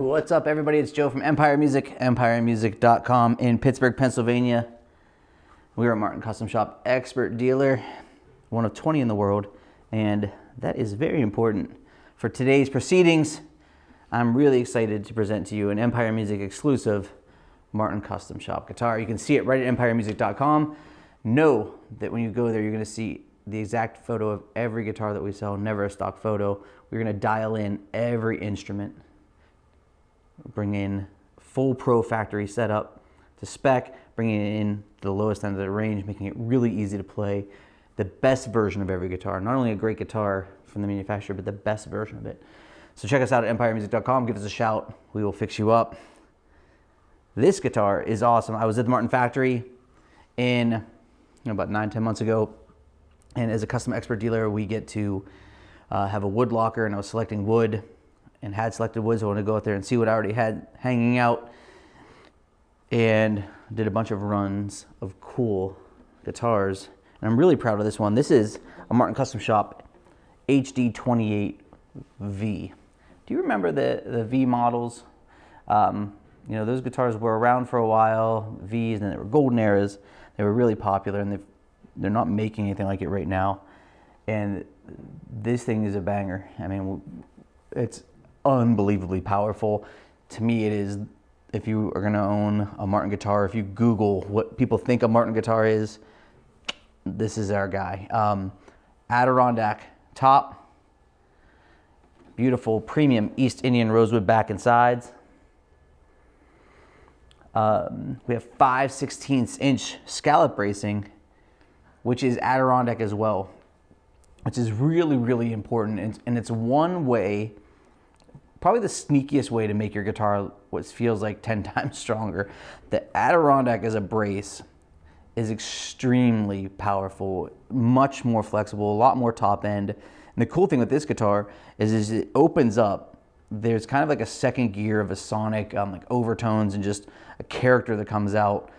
What's up, everybody? It's Joe from Empire Music, empiremusic.com in Pittsburgh, Pennsylvania. We are a Martin Custom Shop expert dealer, one of 20 in the world, and that is very important. For today's proceedings, I'm really excited to present to you an Empire Music exclusive Martin Custom Shop guitar. You can see it right at empiremusic.com. Know that when you go there, you're going to see the exact photo of every guitar that we sell, never a stock photo. We're going to dial in every instrument, bring in full pro factory setup to spec, bringing it in the lowest end of the range, making it really easy to play the best version of every guitar. Not only a great guitar from the manufacturer, but the best version of it. So check us out at empiremusic.com. Give us a shout. We will fix you up. This guitar is awesome. I was at the Martin factory in about 9-10 months ago, and as a custom expert dealer, we get to have a wood locker, and I was selecting wood and had selected wood, so I wanted to go out there and see what I already had hanging out, and did a bunch of runs of cool guitars. And I'm really proud of this one. This is a Martin Custom Shop HD-28V. Do you remember the V models? You know, those guitars were around for a while, Vs, and they were golden eras. They were really popular, and they're not making anything like it right now. And this thing is a banger. I mean, it's unbelievably powerful. To me, it is. If you are going to own a Martin guitar, if you Google what people think a Martin guitar is, this is our guy. Adirondack top, beautiful premium East Indian rosewood back and sides. We have 5/16 inch scallop bracing, which is Adirondack as well, which is really, really important. And it's one way, probably the sneakiest way to make your guitar what feels like 10 times stronger. The Adirondack as a brace is extremely powerful, much more flexible, a lot more top end. And the cool thing with this guitar is it opens up. There's kind of like a second gear of a sonic, like overtones and just a character that comes out.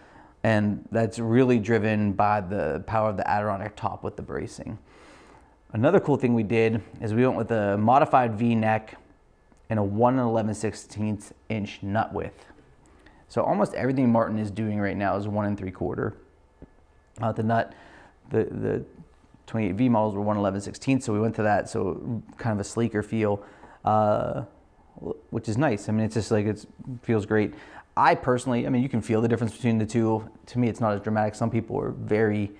And that's really driven by the power of the Adirondack top with the bracing. Another cool thing we did is we went with a modified V neck and a 1 11/16 inch nut width. So almost everything Martin is doing right now is 1 3/4. The nut, the 28V models were 1 11/16, so we went to that, so kind of a sleeker feel, which is nice. I mean, it's just like, it feels great. I personally, I mean, you can feel the difference between the two. To me, it's not as dramatic. Some people are very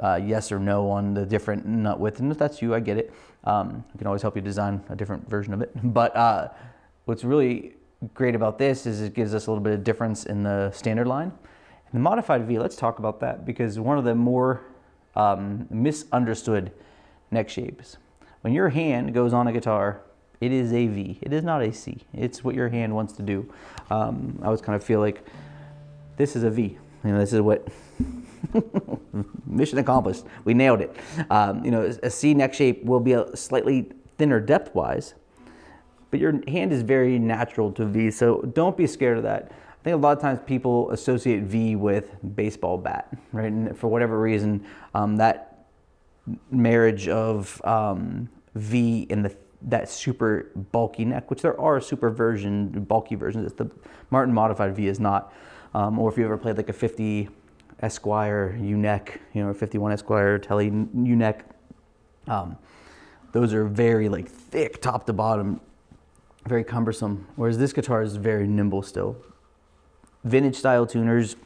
yes or no on the different nut width, and if that's you, I get it. I can always help you design a different version of it. But what's really great about this is it gives us a little bit of difference in the standard line. And the modified V, let's talk about that, because one of the more misunderstood neck shapes. When your hand goes on a guitar, it is a V. It is not a C. It's what your hand wants to do. I always kind of feel like this is a V. You know, this is what mission accomplished. We nailed it. You know, a C neck shape will be a slightly thinner depth-wise, but your hand is very natural to V, so don't be scared of that. I think a lot of times people associate V with baseball bat, right? And for whatever reason, that marriage of V and that super bulky neck, which there are super bulky versions. The Martin modified V is not. Or if you ever played like a 50 Esquire U-neck, you know, or 51 Esquire Tele U-neck, those are very like thick top to bottom, very cumbersome. Whereas this guitar is very nimble still. Vintage style tuners,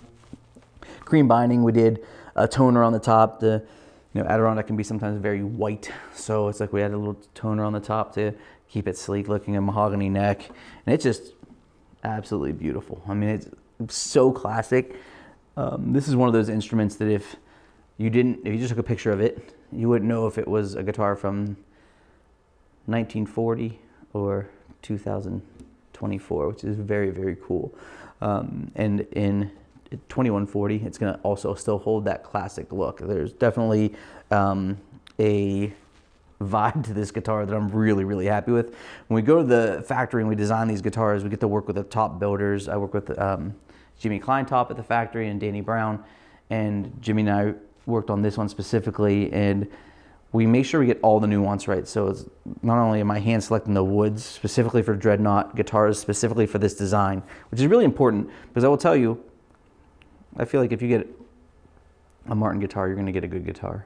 cream binding. We did a toner on the top. You know, Adirondack can be sometimes very white, so it's like we had a little toner on the top to keep it sleek looking, a mahogany neck, and it's just absolutely beautiful. I mean, it's so classic. This is one of those instruments that if you just took a picture of it, you wouldn't know if it was a guitar from 1940 or 2024, which is very, very cool. And in 2140, it's going to also still hold that classic look. There's definitely a vibe to this guitar that I'm really, really happy with. When we go to the factory and we design these guitars, we get to work with the top builders. I work with Jimmy Kleintop at the factory and Danny Brown, and Jimmy and I worked on this one specifically, and we make sure we get all the nuance right. So it's not only am I hand selecting the woods specifically for Dreadnought guitars, specifically for this design, which is really important because I will tell you, I feel like if you get a Martin guitar, you're going to get a good guitar.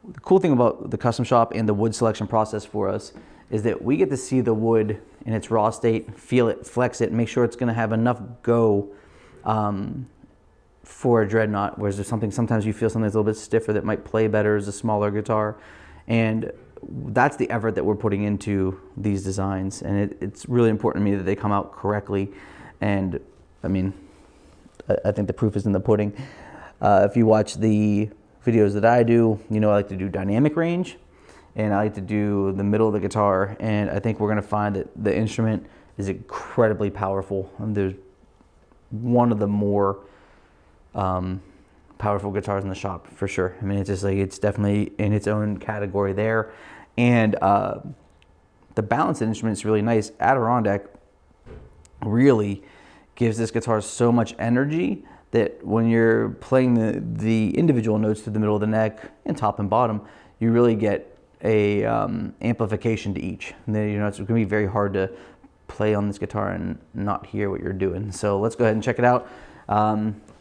The cool thing about the custom shop and the wood selection process for us is that we get to see the wood in its raw state, feel it, flex it, make sure it's going to have enough go for a Dreadnought, whereas there's something, sometimes you feel something that's a little bit stiffer that might play better as a smaller guitar. And that's the effort that we're putting into these designs. And it's really important to me that they come out correctly. And I mean, I think the proof is in the pudding. If you watch the videos that I do, you know I like to do dynamic range and I like to do the middle of the guitar. And I think we're gonna find that the instrument is incredibly powerful. And there's one of the more powerful guitars in the shop for sure. I mean, it's just like, it's definitely in its own category there. And the balance of the instrument is really nice. Adirondack really gives this guitar so much energy that when you're playing the individual notes through the middle of the neck and top and bottom, you really get a amplification to each. And then, you know, it's gonna be very hard to play on this guitar and not hear what you're doing. So let's go ahead and check it out.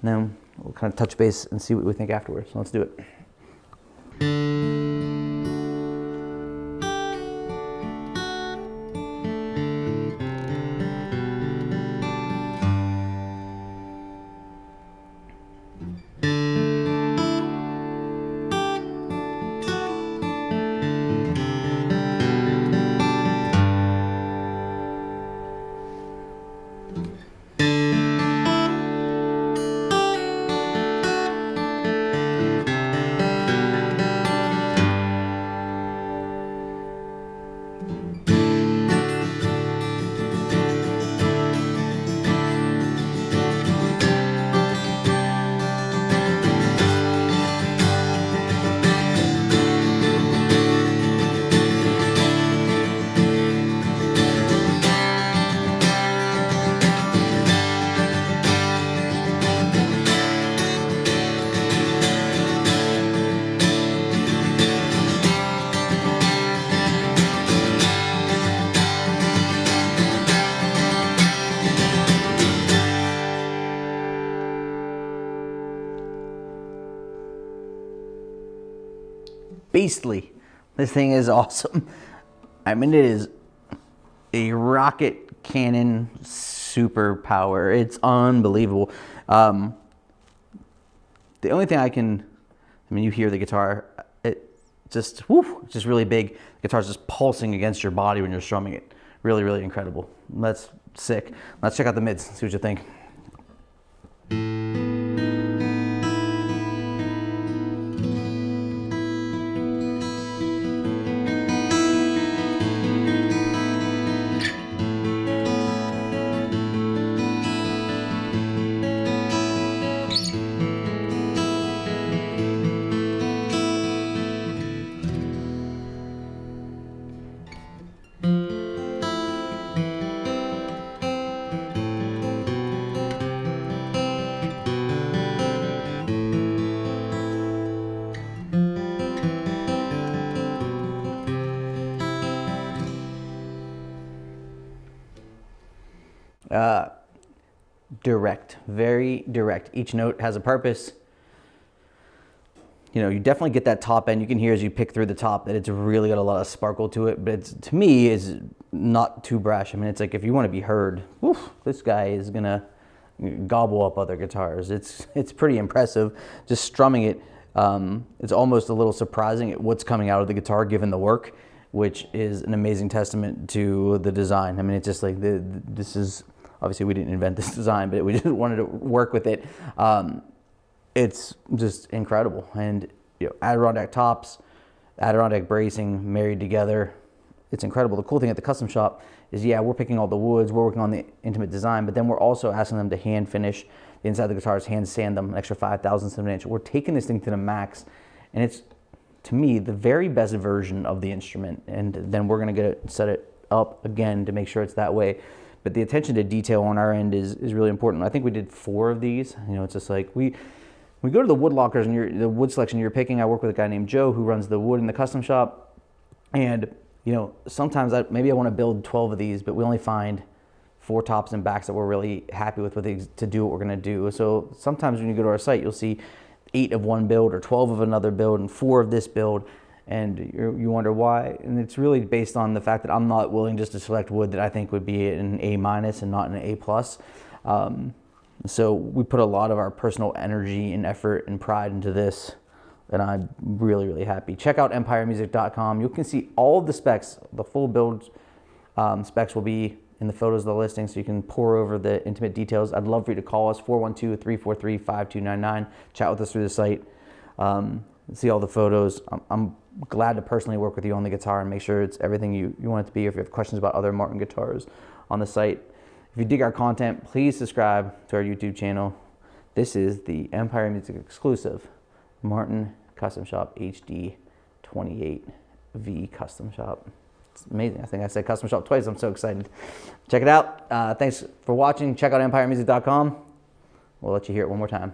Then we'll kind of touch base and see what we think afterwards. So let's do it. Beastly. This thing is awesome. I mean, it is a rocket cannon superpower. It's unbelievable. The only thing I mean, you hear the guitar, it just, whoo, it's just really big. The guitar's just pulsing against your body when you're strumming it. Really, really incredible. That's sick. Let's check out the mids, see what you think. Direct, very direct. Each note has a purpose. You know, you definitely get that top end. You can hear as you pick through the top that it's really got a lot of sparkle to it, but it's, to me, is not too brash. I mean, it's like, if you want to be heard, woof, this guy is gonna gobble up other guitars. It's pretty impressive. Just strumming it, it's almost a little surprising at what's coming out of the guitar given the work, which is an amazing testament to the design. I mean, it's just like, this is, obviously we didn't invent this design, but we just wanted to work with it. It's just incredible. And you know, Adirondack tops, Adirondack bracing married together, it's incredible. The cool thing at the custom shop is, yeah, we're picking all the woods, we're working on the intimate design, but then we're also asking them to hand finish the inside of the guitars, hand sand them an extra 5,000ths of an inch. We're taking this thing to the max, and it's, to me, the very best version of the instrument. And then we're gonna set it up again to make sure it's that way. But the attention to detail on our end is really important. I think we did 4 of these. You know, it's just like, When we go to the wood lockers and the wood selection you're picking, I work with a guy named Joe who runs the wood in the custom shop. And, you know, sometimes maybe I want to build 12 of these, but we only find 4 tops and backs that we're really happy with to do what we're going to do. So sometimes when you go to our site, you'll see 8 of one build or 12 of another build and 4 of this build. And you wonder why. And it's really based on the fact that I'm not willing just to select wood that I think would be an A- and not an A+. So we put a lot of our personal energy and effort and pride into this, and I'm really, really happy. Check out empiremusic.com. You can see all of the specs. The full build specs will be in the photos of the listing, so you can pour over the intimate details. I'd love for you to call us, 412-343-5299. Chat with us through the site. See all the photos. I'm glad to personally work with you on the guitar and make sure it's everything you want it to be. If you have questions about other Martin guitars on the site, if you dig our content, please subscribe to our YouTube channel. This is the Empire Music exclusive Martin Custom Shop HD-28V Custom Shop. It's amazing. I think I said custom shop twice. I'm so excited. Check it out. Thanks for watching. Check out empiremusic.com. We'll let you hear it one more time.